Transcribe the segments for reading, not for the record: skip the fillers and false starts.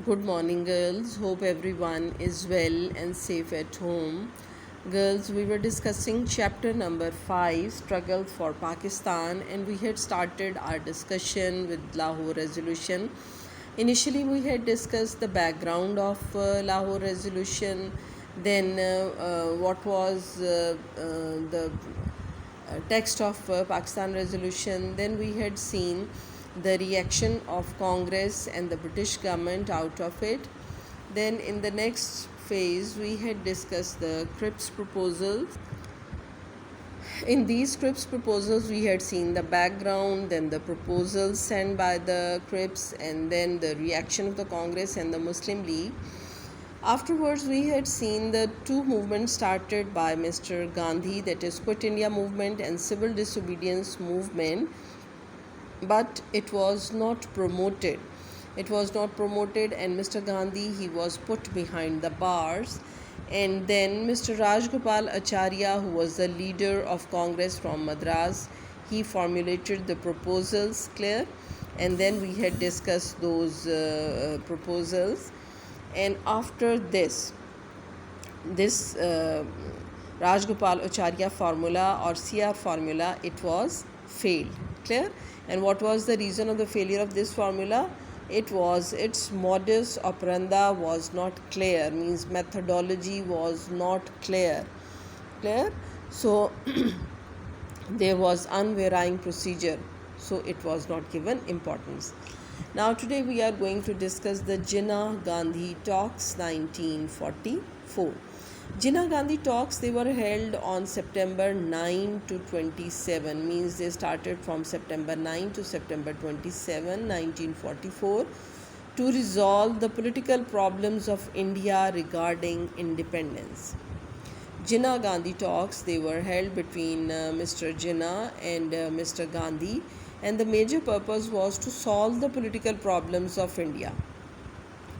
Good morning, girls. Hope everyone is well and safe at home. Girls, we were discussing chapter number 5, Struggle for Pakistan, and we had started our discussion with Lahore Resolution. Initially, we had discussed the background of Lahore Resolution, then what was the text of Pakistan resolution. Then we had seen the reaction of Congress and the British government out of it. Then in the next phase, we had discussed the Cripps proposals. In these Cripps proposals, we had seen the background, then the proposals sent by the Cripps, and then the reaction of the Congress and the Muslim League. Afterwards, we had seen the two movements started by Mr. Gandhi, that is Quit India movement and Civil Disobedience movement, but it was not promoted. It was not promoted, and Mr. Gandhi, he was put behind the bars. And then Mr. Rajgopal Acharya, who was the leader of Congress from Madras, he formulated the proposals, clear, and then we had discussed those proposals. And after this Rajgopal Acharya formula or CR formula, it was failed, clear. And what was the reason of the failure of this formula? It was its modus operandi was not clear, means methodology was not clear. So there was unvarying procedure, so it was not given importance. Now today we are going to discuss the Jinnah Gandhi talks 1944. Jinnah Gandhi talks, they were held on September 9 to 27, means they started from September 9 to September 27, 1944, to resolve the political problems of India regarding independence. Jinnah Gandhi talks, they were held between Mr. Jinnah and Mr. Gandhi, and the major purpose was to solve the political problems of India,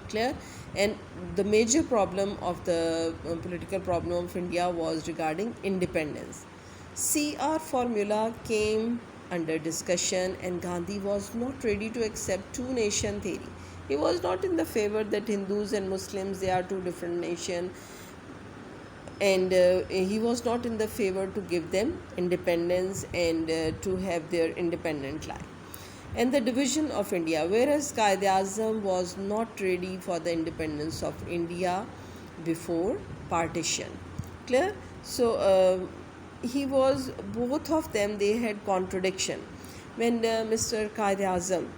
clear. And the major problem of the political problem of India was regarding independence. CR formula came under discussion, and Gandhi was not ready to accept two nation theory. He was not in the favor that Hindus and Muslims, they are two different nations, and he was not in the favor to give them independence and to have their independent life. And the division of India, whereas Quaid-e-Azam was not ready for the independence of India before partition, clear. So he was, both of them, they had contradiction. When Mr. Quaid-e-Azam,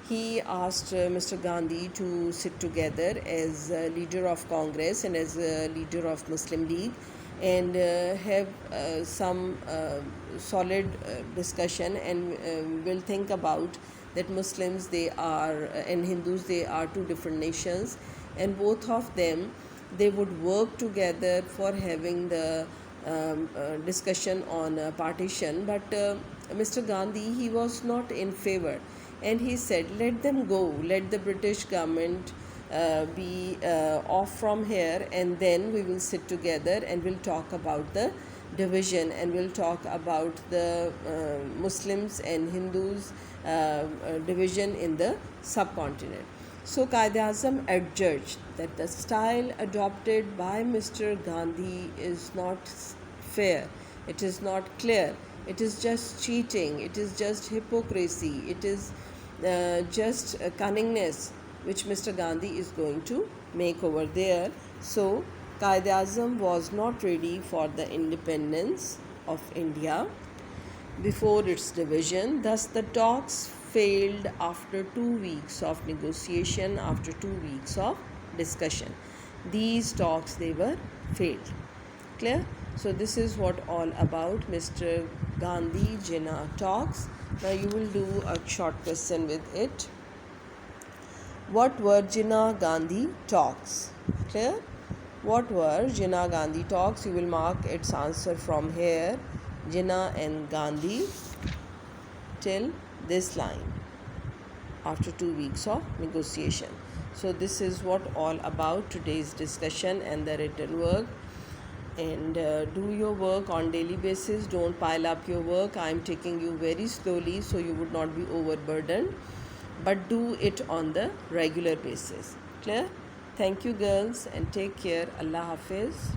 he asked Mr. Gandhi to sit together as leader of Congress and as leader of Muslim League and have some solid discussion, and will think about that Muslims, they are and Hindus, they are two different nations, and both of them, they would work together for having the discussion on partition. But Mr. Gandhi, he was not in favor, and he said, let them go, let the British government be off from here, and then we will sit together and we'll talk about the division, and we'll talk about the Muslims and Hindus division in the subcontinent. So Quaid-e-Azam adjudged that the style adopted by Mr. Gandhi is not fair, it is not clear, it is just cheating, it is just hypocrisy, it is just cunningness which Mr. Gandhi is going to make over there. So Quaid-e-Azam was not ready for the independence of India before its division. Thus the talks failed after 2 weeks of negotiation, after 2 weeks of discussion. These talks, they were failed, clear. So this is what all about Mr. Gandhi Jinnah talks. Now you will do a short question with it. What were Jinnah Gandhi talks? Clear? What were Jinnah Gandhi talks? You will mark its answer from here, Jinnah and Gandhi, till this line, after 2 weeks of negotiation. So this is what all about today's discussion and the written work. And do your work on daily basis, don't pile up your work. I am taking you very slowly so you would not be overburdened, but do it on the regular basis. Clear? Thank you girls and take care. Allah Hafiz.